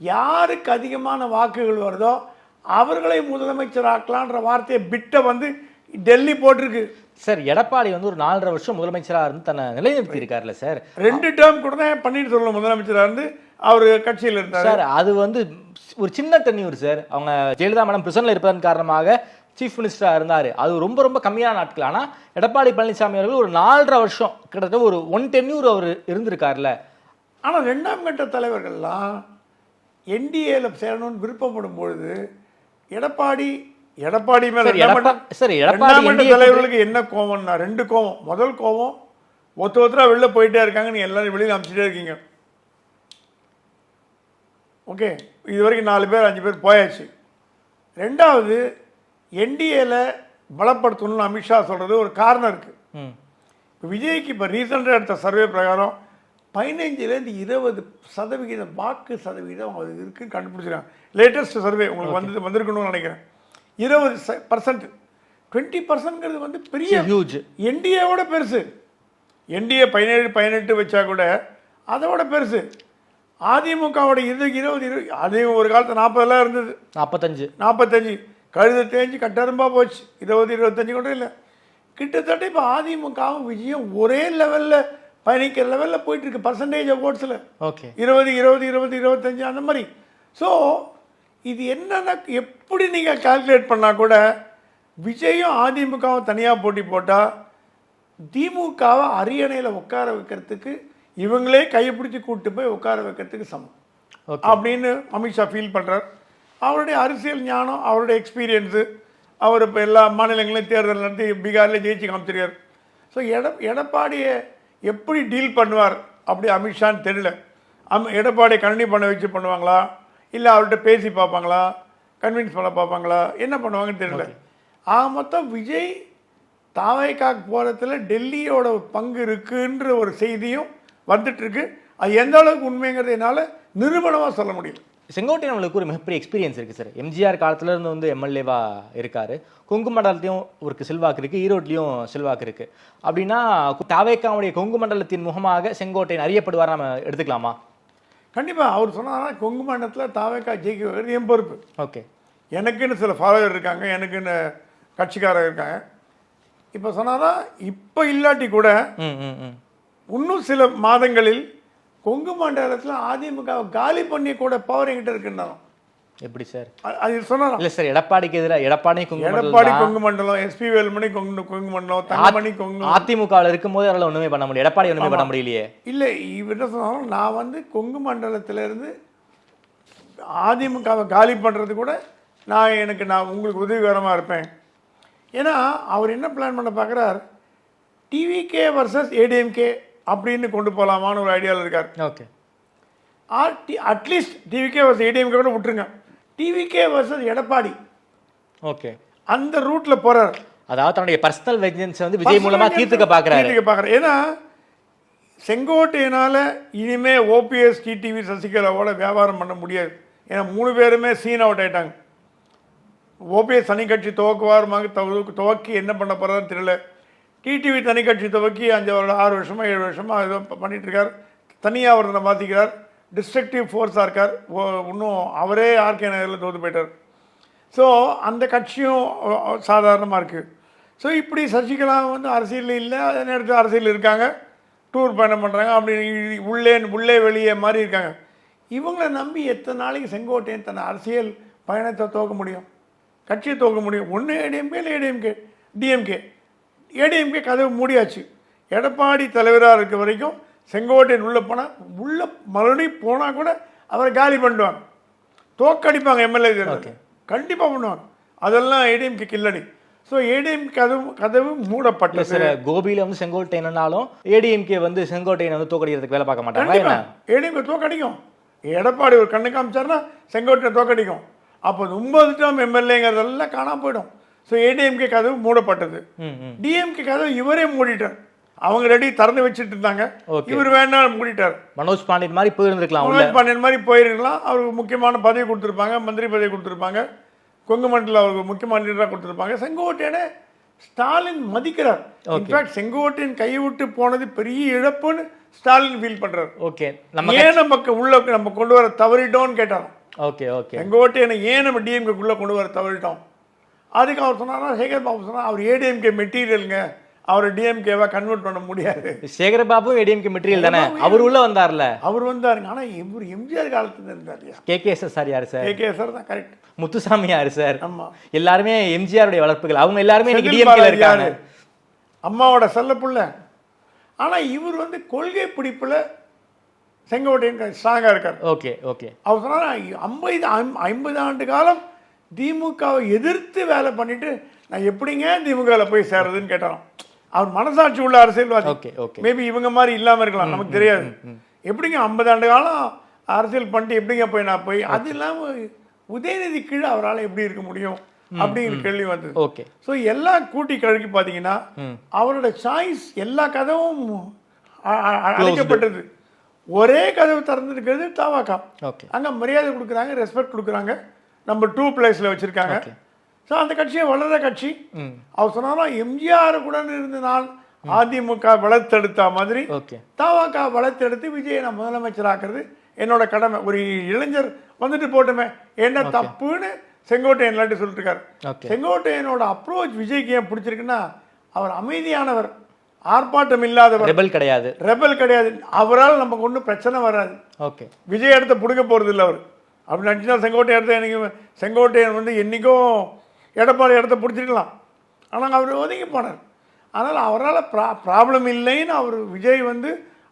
யாருக்கு அதிகமான வாக்குகள் வருதோ அவர்களை முதலமைச்சர் ஆக்கலான்ற வார்த்தையை பிட்டை வந்து டெல்லி போட்டிருக்கு சார். எடப்பாடி வந்து ஒரு 4.5 வருஷம் முதலமைச்சராக இருந்து தன்னை நிலைநிறுத்தி இருக்காருல்ல சார். 2 டேர்ம் கூட தான் பன்னீர்செல்வம் முதலமைச்சராக இருந்து அவர் கட்சியில் இருந்தார் சார். அது வந்து ஒரு சின்ன டென்யூர் சார். அவங்க ஜெயலலிதா மேடம் பிரிசனில் இருப்பதன் காரணமாக சீஃப் மினிஸ்டராக இருந்தார். அது ரொம்ப ரொம்ப கம்மியான நாட்கள். ஆனால் எடப்பாடி பழனிசாமி அவர்கள் ஒரு 4.5 வருஷம், கிட்டத்தட்ட ஒரு 1 டென்யூர் அவர் இருந்திருக்காருல்ல. ஆனால் 2ஆம் கட்ட தலைவர்கள்லாம் என்டிஏல சேரணும்னு விருப்பப்படும் பொழுது எடப்பாடி மேல தலைவர்களுக்கு என்ன கோவம்னா 2 கோவம். முதல் கோவம், ஒருத்தரா வெளில போயிட்டே இருக்காங்க, நீங்க எல்லாரும் வெளியில் அனுப்பிச்சிட்டே இருக்கீங்க. ஓகே, இது வரைக்கும் 4 பேர் 5 பேர் போயாச்சு. 2வது, என்டிஏல பலப்படுத்தணும்னு அமித்ஷா சொல்றது ஒரு காரணம் இருக்கு. விஜய்க்கு இப்போ ரீசெண்டாக எடுத்த சர்வே பிரகாரம் 15லேருந்து 20% வாக்கு சதவீதம் அது இருக்குன்னு கண்டுபிடிச்சிருக்காங்க. லேட்டஸ்ட் சர்வே உங்களுக்கு வந்திருக்கணும்னு நினைக்கிறேன். 20%, 20%ங்கிறது வந்து பெரிய ஹியூஜ். என்டிஏவோட பெருசு. என்டிஏ 17-18 வச்சா கூட அதோட பெருசு. அதிமுகவோட 20 அதிமுக ஒரு காலத்தில் 40 இருந்தது, 45 கழுத தேஞ்சு கட்டரும்பா போச்சு. 20-25 கூட இல்லை. கிட்டத்தட்ட இப்போ அதிமுகவும் விஜயம் ஒரே லெவலில் பயணிக்கிற லெவலில் போயிட்டு இருக்கு பர்சன்டேஜ் ஆஃப் ஓட்ஸில். ஓகே, 20-25 அந்த மாதிரி. ஸோ இது என்னன்னா, எப்படி நீங்கள் கால்குலேட் பண்ணால் கூட விஜயும் அதிமுகவும் தனியாக போட்டி போட்டால் திமுகவை அரியணையில் உட்கார வைக்கிறதுக்கு இவங்களே கைப்பிடிச்சு கூப்பிட்டு போய் உட்கார வைக்கிறதுக்கு சமம் அப்படின்னு அமித்ஷா ஃபீல் பண்ணுறார். அவருடைய அரசியல் ஞானம், அவருடைய எக்ஸ்பீரியன்ஸு, அவர் இப்போ எல்லா மாநிலங்களையும் தேர்தல் நடத்தி பீகாரில் ஜெயிச்சு காமிச்சிருக்கார். ஸோ எடப்பாடியை எப்படி டீல் பண்ணுவார் அப்படி அமித்ஷான்னு தெரியல. எடப்பாடியை கண்டினியூ பண்ண வச்சு பண்ணுவாங்களா, இல்லை அவர்கிட்ட பேசி பார்ப்பாங்களா, கன்வின்ஸ் பண்ண பார்ப்பாங்களா, என்ன பண்ணுவாங்கன்னு தெரியல. ஆக மொத்தம் விஜய் தாவேக்காக்கு போகிறதுல டெல்லியோட பங்கு இருக்குன்ற ஒரு செய்தியும் வந்துட்டுருக்கு. அது எந்த அளவுக்கு உண்மைங்கிறது என்னால் நிரூபணமாக சொல்ல முடியல. செங்கோட்டையன் அவங்களுக்கு ஒரு மிகப்பெரிய எக்ஸ்பீரியன்ஸ் இருக்குது சார். எம்ஜிஆர் காலத்துல இருந்து வந்து எம்எல்ஏவாக இருக்காரு. கொங்கு மண்டலத்தையும் ஒரு செல்வாக்கு இருக்குது, ஈரோட்லேயும் செல்வாக்கு இருக்குது. அப்படின்னா தாவேக்காவுடைய கொங்கு மண்டலத்தின் முகமாக செங்கோட்டையன் அறியப்படுவார் நம்ம எடுத்துக்கலாமா? கண்டிப்பாக. அவர் சொன்னாங்கன்னா கொங்கு மண்டலத்தில் தாவேக்கா ஜெயிக்க வைக்கிறது என் பொறுப்பு. ஓகே, எனக்குன்னு சில ஃபாலோவர் இருக்காங்க, எனக்குன்னு கட்சிக்காரர் இருக்காங்க. இப்போ சொன்னாதான் இப்போ இல்லாட்டி கூட இன்னும் சில மாதங்களில் கொங்கு மண்டலத்தில் அதிமுக காலி பண்ணி கூட பவர் என்கிட்ட இருக்குன்னாலும். எப்படி சார் அது சொன்னாலும் இல்லை சார். எடப்பாடிக்கு எதிராக எடப்பாடி கொங்கு மண்டலம், எஸ்பி வேலுமணி கொங்கு மண்டலம், தங்கமணி கொங்கு. அதிமுகவில் இருக்கும்போது அதெல்லாம் ஒன்றுமே பண்ண முடியும், எடப்பாடி ஒன்றுமே பண்ண முடியலையே. இல்லை, இவர் என்ன சொன்னாலும் நான் வந்து கொங்கு மண்டலத்திலேருந்து அதிமுகவை காலி பண்ணுறது கூட நான் உங்களுக்கு உதவிகரமாக இருப்பேன். ஏன்னா அவர் என்ன பிளான் பண்ண பார்க்குறார், டிவிகே வர்சஸ் ஏடிஎம்கே அப்படின்னு கொண்டு போகலாமான்னு ஒரு ஐடியாவில் இருக்கார். Okay, at least TVK versus ADMK கூட விட்டுருங்க, டிவிகே வர்சஸ் எடப்பாடி ஓகே, அந்த ரூட்ல போறாரு. அதாவது தன்னுடைய பர்சனல் வெஞ்சன்ஸ் வந்து விஜய் மூலமா தீர்த்துக்க பாக்குறாரு. ஏன்னா செங்கோட்டையனால இனிமே ஓபிஎஸ் டிடிவி சசிகலாவோட வியாபாரம் பண்ண முடியாது. ஏன்னா 3 பேருமே சீன் அவுட் ஆயிட்டாங்க. ஓபிஎஸ் தனி கட்சி துவக்குவாருமாங்க, துவக்கி என்ன பண்ண போறதுன்னு தெரியல. டிடிவி தனி கட்சி துவக்கி 6 வருஷமா 7 வருஷமா ஏதோ பண்ணிட்டு இருக்கார். தனியாக அவரை மாற்றிக்கிறார், டிஸ்ட்ரக்டிவ் ஃபோர்ஸாக இருக்கார். இன்னும் அவரே ஆர்கே நகரில் தோற்று போயிட்டார். ஸோ அந்த கட்சியும் சாதாரணமாக இருக்குது. ஸோ இப்படி சசிகலா வந்து அரசியல் இல்லை, அதே நேரத்தில் அரசியல் இருக்காங்க, டூர் பயணம் பண்ணுறாங்க, அப்படி உள்ளே வெளியே மாதிரி இருக்காங்க. இவங்களை நம்பி எத்தனை நாளைக்கு செங்கோட்டையன் தன் அரசியல் பயணத்தை துவக்க முடியும், கட்சியை துவக்க முடியும்? ஒன்று ஏடிஎம்கே இல்லை டிஎம்கே. ஏடிஎம்கே கதவு மூடியாச்சு. எடப்பாடி தலைவராக இருக்க வரைக்கும் செங்கோட்டையன் உள்ளே போனால் மறுபடியும் போனால் கூட அவரை காலி பண்ணுவாங்க, தோக்கடிப்பாங்க, எம்எல்ஏ கண்டிப்பாக பண்ணுவாங்க. அதெல்லாம் ஏடிஎம்கே கில்லடி. ஸோ ஏடிஎம் கதவு மூடப்பட்டது. சார், கோபியில் வந்து செங்கோட்டையனாலும் ஏடிஎம்கே வந்து செங்கோட்டையனை வந்து தோக்கடிக்கிறதுக்கு வேலை பார்க்க மாட்டாங்க. ஏடிஎம்கே தோக்கடிக்கும். எடப்பாடி ஒரு கண்ணு காமிச்சாருன்னா செங்கோட்டையனை தோக்கடிக்கும். அப்போ 9 டேர்ம் எம்எல்ஏங்கிறதெல்லாம் காணாமல் போயிடும். ஸோ ஏடிஎம்கே கதவு மூடப்பட்டது. டிஎம்கே கதவு இவரே மூடிட்டார். அவங்க ரெடி திறந்து வச்சுட்டு இருந்தாங்க, இவர் வேண்டாம் மூடிட்டார். மனோஜ் பாண்டியன் மாதிரி போயிருந்திருக்கலாம், மனோஜ் பாண்டியன் மாதிரி போயிருக்கலாம். அவருக்கு முக்கியமான பதவி கொடுத்துருப்பாங்க, மந்திரி பதவி கொடுத்துருப்பாங்க, கொங்கு மண்டல அவருக்கு முக்கிய மந்திரியாக கொடுத்துருப்பாங்க. செங்கோட்டையனை ஸ்டாலின் மதிக்கிறார். இன்ஃபேக்ட் செங்கோட்டையன் கையை விட்டு போனது பெரிய இழப்புன்னு ஸ்டாலின் ஃபீல் பண்றாரு. ஓகே, ஏன் நமக்கு உள்ள நம்ம கொண்டு வர தவறிட்டோம்னு கேட்டார். ஓகே ஓகே, செங்கோட்டையனை ஏன் நம்ம டிஎம்கேக்குள்ள கொண்டு வர தவறிட்டோம்? அதுக்கு அவர் சொன்னாரா, சேகர் பாபு சொன்னா அவர் ஏடிஎம்கே மெட்டீரியலுங்க, அவரை டிஎம்கேவா கன்வெர்ட் பண்ண முடியாது. சேகர் பாபு ஏடிஎம்கே மெட்டீரியல் தானே, அவர் உள்ள வந்தார்ல. அவர் வந்தாருங்க. ஆனா இவர் எம்ஜிஆர் காலத்துல இருந்தார். கேகேஎஸ் சார் யாரு சார்? கேகேஎஸ் தான் கரெக்ட். முத்துசாமி யாரு சார்? ஆமா, எல்லாருமே எம்ஜிஆருடைய வளர்ப்புகள். அவங்க எல்லாருமே இன்னைக்கு டிஎம்கேல இருக்காங்க, அம்மாவோட செல்ல புள்ள. ஆனா இவர் வந்து கொள்கை பிடிப்புல செங்கோட்டையன் ஸ்ட்ராங்கா இருக்கார். Okay okay. அவர் சொன்னா 50 ஆண்டு காலம் திமுகவை எதிர்த்து வேலை பண்ணிட்டு நான் எப்படிங்க திமுகவில் போய் சேர்றதுன்னு கேட்டாராம். அவர் மனசாட்சி உள்ள அரசியல்வாதி. மேபி இவங்க மாதிரி இல்லாமல் இருக்கலாம், நமக்கு தெரியாது. எப்படிங்க 50 ஆண்டு காலம் அரசியல் பண்ணிட்டு எப்படிங்க நான் போய் அது இல்லாமல் உதயநிதி கீழே அவரால் எப்படி இருக்க முடியும் அப்படிங்கிற கேள்வி வந்தது. ஓகே. ஸோ எல்லாம் கூட்டி கழகி பார்த்தீங்கன்னா அவரோட சாய்ஸ் எல்லா கதவும் அழைக்கப்பட்டது. ஒரே கதவு திறந்துருக்கிறது தாவாக்கா. அங்கே மரியாதை கொடுக்குறாங்க, ரெஸ்பெக்ட் கொடுக்குறாங்க, நம்பர் 2 பிளேஸில் வச்சுருக்காங்க. ஸோ அந்த கட்சியை வளர்ற கட்சி. அவர் சொன்னாலும் எம்ஜிஆர் கூட இருந்த நாள் அதிமுக வளர்த்தெடுத்த மாதிரி தாவாக்கா வளர்த்தெடுத்து விஜயை நான் முதலமைச்சராக்குறது என்னோட கடமை. ஒரு இளைஞர் வந்துட்டு போட்டுமே என்ன தப்புன்னு செங்கோட்டையன் இல்லாட்டி சொல்லிட்டு இருக்காரு. செங்கோட்டையனோட அப்ரோச் விஜய்க்கு ஏன் பிடிச்சிருக்குன்னா அவர் அமைதியானவர், ஆர்ப்பாட்டம் இல்லாதவர், ரெபல் கிடையாது. அவரால் நமக்கு ஒன்றும் பிரச்சனை வராது. விஜய் இடத்த பிடிக்க போறது இல்லை அவர். அப்படி நினச்சினா செங்கோட்டையன் இடத்த எனக்கு செங்கோட்டையன் வந்து என்றைக்கும் எடப்பாடி இடத்த பிடிச்சிருக்கலாம். ஆனால் அவர் ஒதுங்கி போனார். அதனால் அவரால் ப்ராப்ளம் இல்லைன்னு அவர் விஜய் வந்து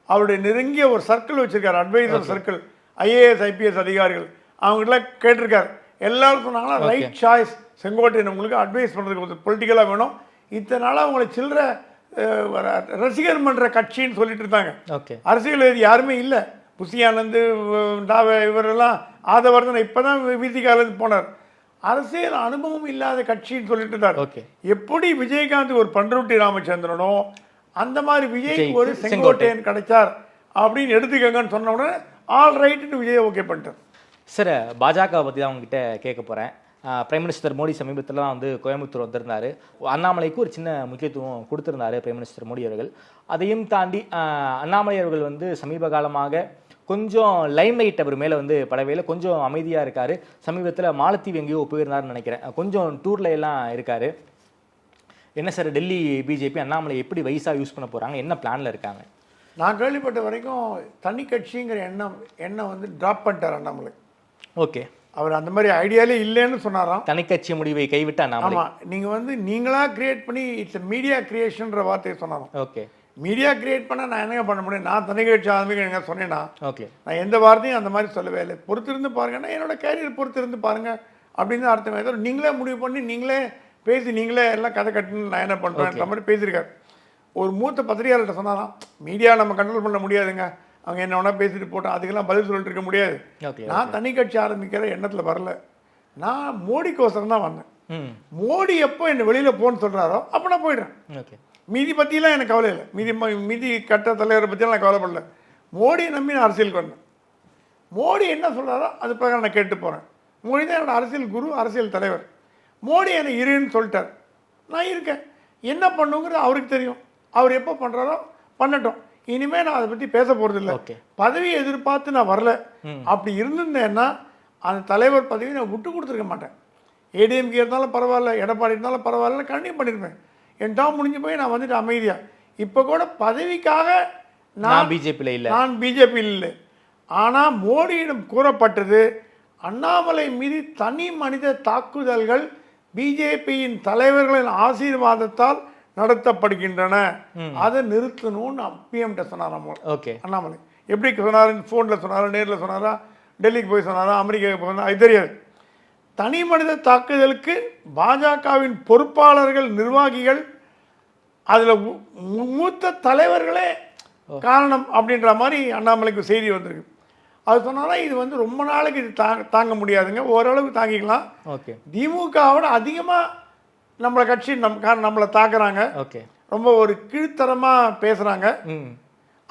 அவருடைய நெருங்கிய ஒரு சர்க்கிள் வச்சுருக்கார், அட்வைசர் சர்க்கிள், ஐஏஎஸ் ஐபிஎஸ் அதிகாரிகள். அவங்ககிட்ட கேட்டிருக்காரு. எல்லாரும் சொன்னாங்கன்னா ரைட் சாய்ஸ் செங்கோட்டையன் உங்களுக்கு அட்வைஸ் பண்ணுறதுக்கு பொலிட்டிக்கலாக வேணும். இத்தனை நாளாக அவங்களை சில்லற ரசிகர் மன்ற கட்சின்னு சொல்லிட்டு இருந்தாங்க. அரசியல் யாருமே இல்லை. புசி ஆனந்த், இவரெல்லாம் ஆதவர்தன் இப்போ தான் விசிகாலேருந்து போனார். அரசியல் அனுபவம் இல்லாத கட்சின்னு சொல்லிட்டு இருந்தார். எப்படி விஜயகாந்த் ஒரு பண்ருட்டி ராமச்சந்திரனோ அந்த மாதிரி விஜய் ஒரு செங்கோட்டையன் கிடைச்சார் அப்படின்னு எடுத்துக்கங்கன்னு சொன்ன உடனே ஆல் ரைட்டுன்னு விஜய் ஓகே பண்ணிட்டார். சார், பாஜக பற்றி தான் உங்ககிட்ட கேட்க போகிறேன். பிரைம் மினிஸ்டர் மோடி சமீபத்தில் தான் வந்து கோயம்புத்தூர் வந்திருந்தார். அண்ணாமலைக்கு ஒரு சின்ன முக்கியத்துவம் கொடுத்துருந்தாரு பிரைம் மினிஸ்டர் மோடி அவர்கள். அதையும் தாண்டி அண்ணாமலை அவர்கள் வந்து சமீப காலமாக கொஞ்சம் லைம் லைட் அவர் மேலே வந்து படவையில் கொஞ்சம் அமைதியாக இருக்கார். சமீபத்தில் மாலத்தீவு எங்கேயோ போயிருந்தாருன்னு நினைக்கிறேன். கொஞ்சம் டூரில் எல்லாம் இருக்கார். என்ன சார், டெல்லி பிஜேபி அண்ணாமலை எப்படி வயசாக யூஸ் பண்ண போகிறாங்க, என்ன பிளானில் இருக்காங்க? நான் கேள்விப்பட்ட வரைக்கும் தனி கட்சிங்கிற எண்ணம் வந்து ட்ராப் பண்ணிட்டார் அண்ணாமலை. ஓகே, அவர் அந்த மாதிரி ஐடியாலே இல்லைன்னு சொன்னாராம். தனிக்கட்சி முடிவை கைவிட்டு அண்ணாமலை. ஆமாம், நீங்கள் வந்து நீங்களாக கிரியேட் பண்ணி இட்ஸ் மீடியா கிரியேஷன்ற வார்த்தையை சொன்னாராம். ஓகே, மீடியா கிரியேட் பண்ண நான் என்னங்க பண்ண முடியும்? நான் தனி கட்சி ஆரம்பிக்க சொன்னேன்னா ஓகே, நான் எந்த வார்த்தையும் அந்த மாதிரி சொல்லவே இல்லை. பொறுத்திருந்து பாருங்கன்னா என்னோட கேரியர் பொறுத்திருந்து பாருங்க அப்படின்னு அர்த்தம். ஏதோ நீங்களே முடிவு பண்ணி நீங்களே பேசி நீங்களே எல்லாம் கதை கட்டுன்னு நான் என்ன பண்ணுறேன் மாதிரி பேசியிருக்காரு. ஒரு மூத்த பத்திரிகையாளர்கிட்ட சொன்னாராம், மீடியா நம்ம கண்ட்ரோல் பண்ண முடியாதுங்க, அவங்க என்ன வேணா பேசிட்டு போட்டோம், அதுக்கெல்லாம் பதில் சொல்லிட்டு இருக்க முடியாது. ஓகே. நான் தனி கட்சி ஆரம்பிக்கிற எண்ணத்தில் வரல, நான் மோடிக்கோசரம் தான் வந்தேன். ம். மோடி எப்போ என்னை வெளியில் போன்னு சொல்கிறாரோ அப்போ நான் போயிடுறேன். ஓகே. மீதி பற்றிலாம் எனக்கு கவலை இல்லை, மீதி கட்ட தலைவரை பற்றியெல்லாம் நான் கவலைப்படல. மோடியை நம்பி நான் அரசியலுக்கு வந்தேன். மோடி என்ன சொல்கிறாரோ அது பிரகாரம் நான் கேட்டு போகிறேன். மோடி தான் என்னோட அரசியல் குரு, அரசியல் தலைவர். மோடி என்னை இருன்னு சொல்லிட்டார், நான் இருக்கேன். என்ன பண்ணுங்கிறது அவருக்கு தெரியும். அவர் எப்போ பண்ணுறாரோ பண்ணட்டும். இனிமேல் நான் அதை பற்றி பேச போகிறது இல்லை. ஓகே. பதவி எதிர்பார்த்து நான் வரல. அப்படி இருந்திருந்தேன்னா அந்த தலைவர் பதவி நான் விட்டு கொடுத்துருக்க மாட்டேன். ஏடிஎம்கே இருந்தாலும் பரவாயில்ல, எடப்பாடி இருந்தாலும் பரவாயில்ல, கண்டிப்பாக பண்ணியிருப்பேன். என் டேர்ம் முடிஞ்சு போய் நான் வந்துட்டு அமைதியாக. இப்போ கூட பதவிக்காக நான் பிஜேபியில் இல்லை, நான் பிஜேபியில் இல்லை. ஆனால் மோடியிடம் கூறப்பட்டது அண்ணாமலை மீது தனி மனித தாக்குதல்கள் பிஜேபியின் தலைவர்களின் ஆசீர்வாதத்தால் நடத்தப்படுகின்றன, அதை நிறுத்தணும்னு பிஎம்கிட்ட சொன்னாராம். ஓகே. அண்ணாமலை எப்படி சொன்னார்? ஃபோனில் சொன்னாரா, நேரில் சொன்னாரா, டெல்லிக்கு போய் சொன்னாரா, அமெரிக்காவுக்கு போய் சொன்னாரா, அது தெரியாது. தனி மனித தாக்குதலுக்கு பாஜகவின் பொறுப்பாளர்கள், நிர்வாகிகள், அதில் மூத்த தலைவர்களே காரணம் அப்படின்ற மாதிரி அண்ணாமலைக்கு செய்தி வந்திருக்கு. அது சொன்னாரா இது வந்து ரொம்ப நாளைக்கு இது தாங்க முடியாதுங்க, ஓரளவுக்கு தாங்கிக்கலாம். ஓகே. திமுகவோட அதிகமாக நம்மளை கட்சி நம்மளை தாக்குறாங்க, ஓகே, ரொம்ப ஒரு கீழ்த்தரமாக பேசுகிறாங்க, ம்,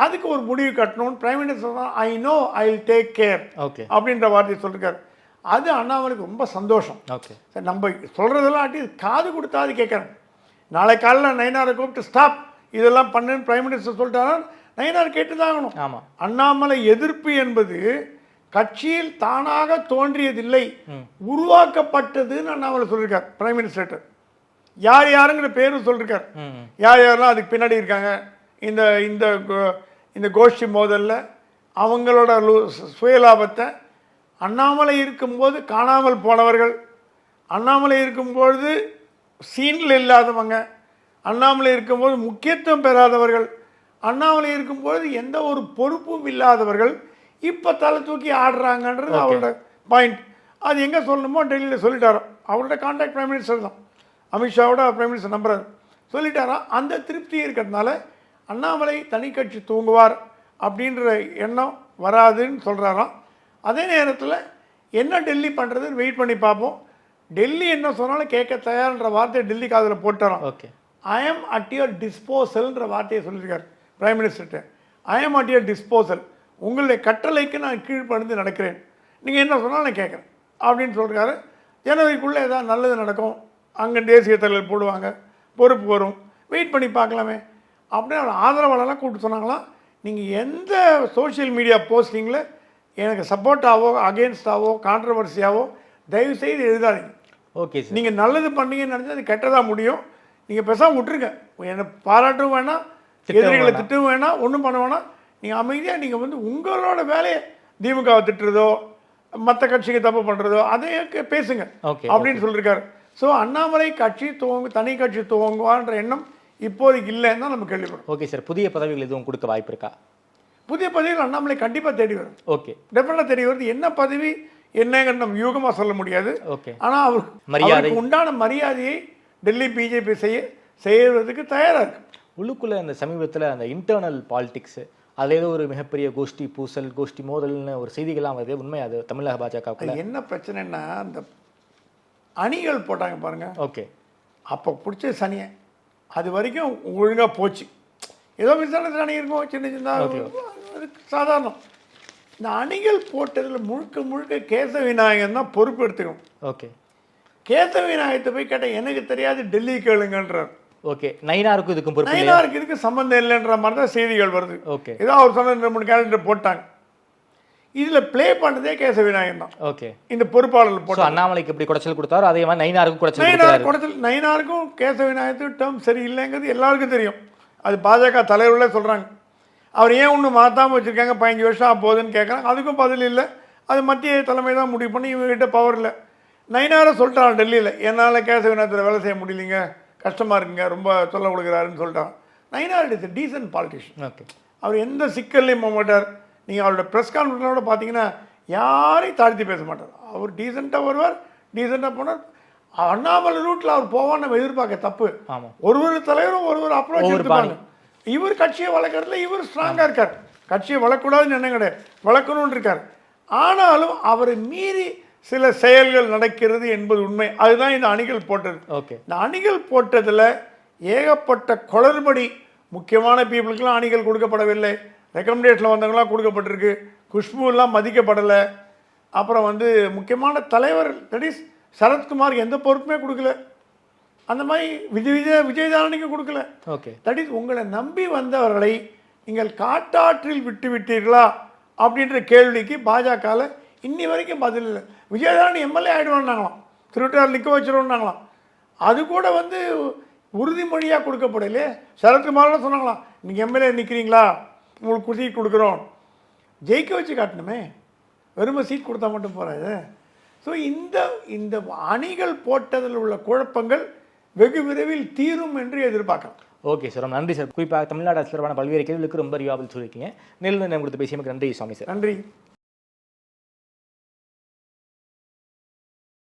அதுக்கு ஒரு முடிவு கட்டணும்னு prime minister I know I will take care okay அப்படின்ற வார்த்தையை சொல்லியிருக்காரு. அது அண்ணாமலைக்கு ரொம்ப சந்தோஷம். ஓகே. சரி, நம்ம சொல்கிறதெல்லாம் ஆட்டி காது கொடுத்தா அது கேட்குறேன். நாளை காலையில் நயினாரை கூப்பிட்டு ஸ்டாப் இதெல்லாம் பண்ணுன்னு பிரைம் மினிஸ்டர் சொல்லிட்டாரா நயினார் கேட்டு தான் ஆகணும். ஆமாம். அண்ணாமலை எதிர்ப்பு என்பது கட்சியில் தானாக தோன்றியதில்லை, உருவாக்கப்பட்டதுன்னு அண்ணாமலை சொல்லியிருக்கார் பிரைம் மினிஸ்டர். யார் யாருங்கிற பேரும் சொல்லியிருக்கார், யார் யாரெல்லாம் அதுக்கு பின்னாடி இருக்காங்க. இந்த இந்த இந்த கோஷ்டி மோதலில் அவங்களோட சுயலாபத்தை அண்ணாமலை இருக்கும்போது காணாமல் போனவர்கள், அண்ணாமலை இருக்கும்பொழுது சீனில் இல்லாதவங்க, அண்ணாமலை இருக்கும்போது முக்கியத்துவம் பெறாதவர்கள், அண்ணாமலை இருக்கும்பொழுது எந்த ஒரு பொறுப்பும் இல்லாதவர்கள் இப்போ தலை தூக்கி ஆடுறாங்கன்றது அவரோட பாயிண்ட். அது எங்கே சொல்லணுமோ டெல்லியில் சொல்லிட்டாரோ. அவரோட கான்டாக்ட் பிரைம் மினிஸ்டர் தான், அமித்ஷாவோட பிரைம் மினிஸ்டர் நம்புறாரு, சொல்லிட்டாரா. அந்த திருப்தி இருக்கிறதுனால அண்ணாமலை தனி கட்சி தூங்குவார் அப்படின்ற எண்ணம் வராதுன்னு சொல்கிறாராம். அதே நேரத்தில் என்ன டெல்லி பண்ணுறதுன்னு வெயிட் பண்ணி பார்ப்போம். டெல்லி என்ன சொன்னாலும் கேட்க தயார்ன்ற வார்த்தையை டெல்லி காதில் போட்டுறோம். Okay. I am at your டிஸ்போசல்ன்ற வார்த்தையை சொல்லியிருக்காரு பிரைம் மினிஸ்டர்கிட்ட. I am at your disposal, உங்களுடைய கட்டளைக்கு நான் கீழ்ப்படிந்து நடக்கிறேன், நீங்கள் என்ன சொன்னாலும் நான் கேட்குறேன் அப்படின்னு சொல்கிறாரு. ஜனவரிக்குள்ளே ஏதாவது நல்லது நடக்கும், அங்கே தேசிய தலைவர் போடுவாங்க, பொறுப்பு வரும், வெயிட் பண்ணி பார்க்கலாமே அப்படின்னு அவர் ஆதரவாளர்லாம் கூப்பிட்டு சொன்னாங்களாம். நீங்கள் எந்த சோஷியல் மீடியா போஸ்டிங்கில் எனக்கு சப்போர்ட்டாவோ அகேன்ஸ்டாவோ கான்ட்ரவர்சியாவோ தயவுசெய்து எழுதாதீங்க. Okay sir. நீங்கள் நல்லது பண்ணீங்கன்னு நினச்சா அது கெட்டதாக முடியும். நீங்கள் பேசாமல் விட்டுருங்க. என்னை பாராட்டும் வேணாம், எதிரிகளை திட்டவும் வேணாம், ஒன்றும் பண்ண வேணாம். நீங்கள் அமைதியாக நீங்கள் வந்து உங்களோட வேலையை திமுகவை திட்டுறதோ மற்ற கட்சிக்கு தப்பு பண்ணுறதோ அதையே பேசுங்க அப்படின்னு சொல்லியிருக்காரு. ஸோ அண்ணாமலை கட்சி தனி கட்சி துவங்குவான்ற எண்ணம் இப்போதைக்கு இல்லைன்னு தான் நம்ம கேள்விப்படுறோம். Okay sir. புதிய பதவிகள் எதுவும் கொடுக்க வாய்ப்பு இருக்கா? புதிய பதவிகள் அண்ணாமலை கண்டிப்பாக தேடி வரும். ஓகே, டெஃபினட்டாக தேடி வருது. என்ன பதவி என்னங்கன்னு நம்ம யூகமாக சொல்ல முடியாது. ஓகே. ஆனால் அவருக்கு உண்டான மரியாதையை டெல்லி பிஜேபி செய்யறதுக்கு தயாராக இருக்கு. உள்ளுக்குள்ளே அந்த சமீபத்தில் அந்த இன்டர்னல் பாலிடிக்ஸ் அதில் ஏதோ ஒரு மிகப்பெரிய கோஷ்டி பூசல், கோஷ்டி மோதல்னு ஒரு செய்திகள்லாம் வருது. உண்மை அது தமிழக பாஜக என்ன பிரச்சனைன்னா அந்த அணிகள் போட்டாங்க பாருங்க. ஓகே. அப்போ பிடிச்ச சனியை அது வரைக்கும் ஒழுங்காக போச்சு. ஏதோ மிசான அணி இருக்கும், சின்ன சின்ன அதுக்கு சாதாரணம். இந்த அணிகள் போட்டதில் முழுக்க முழுக்க கேசவ விநாயகன் தான் பொறுப்பு எடுத்துக்கணும். ஓகே. கேசவ விநாயகத்தை போய் கேட்டால் எனக்கு தெரியாது, டெல்லி கேளுங்கன்றார். ஓகே. நயினாருக்கும் இதுக்கும் பொறுப்பு, நயினாருக்கு இதுக்கு சம்பந்தம் இல்லைன்ற மாதிரி தான் செய்திகள் வருது. ஓகே. ஏதோ அவர் சொன்ன 2-3 கேலண்டர் போட்டாங்க. இதில் ப்ளே பண்ணதே கேசவ விநாயகன் தான். ஓகே. இந்த பொறுப்பாளர்கள் போட்டு அண்ணாமலைக்கு எப்படி குடைச்சல் கொடுத்தாரோ அதே மாதிரி நயினாருக்கும் குடைச்சல். நயினாருக்கும் கேசவ விநாயகத்துக்கு டேர்ம் சரியில்லைங்கிறது எல்லாருக்கும் தெரியும். அது பாஜக தலைவர்களே சொல்கிறாங்க. அவர் ஏன் ஒன்று மாற்றாமல் வச்சுருக்காங்க, 15 வருஷம் போகுதுன்னு கேட்குறாங்க. அதுக்கும் பதில் இல்லை. அது மத்திய தலைமை தான் முடிவு பண்ணி இவங்ககிட்ட பவர் இல்லை. நயினாரை சொல்லிட்டாங்க டெல்லியில், என்னால் கேசவ விநாயகத்தில் வேலை செய்ய முடியலைங்க, கஷ்டமாக இருக்குங்க, ரொம்ப சொல்ல கொடுக்குறாருன்னு சொல்லிட்டாங்க. Nainar is decent politician. Okay. அவர் எந்த சிக்கல்லையும் போக மாட்டார். நீங்கள் அவரோட ப்ரெஸ் கான்ஃபரன்ஸோட பார்த்தீங்கன்னா யாரையும் தாழ்த்தி பேச மாட்டார். அவர் டீசெண்டாக வருவார், டீசெண்டாக போனார். அண்ணாமலை ரூட்டில் அவர் போவான்னு நம்ம எதிர்பார்க்க தப்பு. ஆமாம். ஒரு தலைவரும் ஒரு அப்ரோச் எடுத்துப்பாங்க. இவர் கட்சியை வளர்க்கறதுல இவர் ஸ்ட்ராங்காக இருக்கார். கட்சியை வளர்க்கூடாதுன்னு எண்ணம் கிடையாது, வளர்க்கணும்னு இருக்கார். ஆனாலும் அவரை மீறி சில செயல்கள் நடக்கிறது என்பது உண்மை. அதுதான் இந்த அணிகள் போட்டது. ஓகே, இந்த அணிகள் போட்டதில் ஏகப்பட்ட குளறுபடி. முக்கியமான பீப்புளுக்கெல்லாம் அணிகள் கொடுக்கப்படவில்லை, ரெக்கமெண்டேஷனில் வந்தவங்களாம் கொடுக்கப்பட்டிருக்கு, குஷ்புலாம் மதிக்கப்படலை. அப்புறம் முக்கியமான தலைவர் தட் இஸ் சரத்குமார் எந்த பொறுப்புமே கொடுக்கல. அந்த மாதிரி விஜயதாரணிக்கு கொடுக்கல. ஓகே, தட் இஸ் உங்களை நம்பி வந்தவர்களை நீங்கள் காட்டாற்றில் விட்டு விட்டீர்களா அப்படின்ற கேள்விக்கு பாஜகவில் இன்னி வரைக்கும் பதில் இல்லை. விஜயதாரணி எம்எல்ஏ ஆகிடுவாங்களாம், திருட்டார் நிற்க வச்சிருவோம்னாங்களாம். அது கூட உறுதிமொழியாக கொடுக்கப்படலையே. சரத்குமார்லாம் சொன்னாங்களாம், நீங்கள் எம்எல்ஏ நிற்கிறீங்களா, உங்களுக்கு சீட் கொடுக்குறோம். ஜெயிக்க வச்சு காட்டணுமே, வெறுமை சீட் கொடுத்தா மட்டும் போகிறாது. ஸோ இந்த அணிகள் போட்டதில் உள்ள குழப்பங்கள் வெகு விரைவில் தீரும் என்று எதிர்பார்க்கலாம். ஓகே சார், ரொம்ப நன்றி சார். குறிப்பாக தமிழ்நாடு அரசு தொடர்பான பல்வேறு கேள்விகளுக்கு ரொம்ப அறிவாமல் சொல்லியிருக்கீங்க. நேரில் கொடுத்து பேசியமைக்கு நன்றி சுவாமி சார். நன்றி.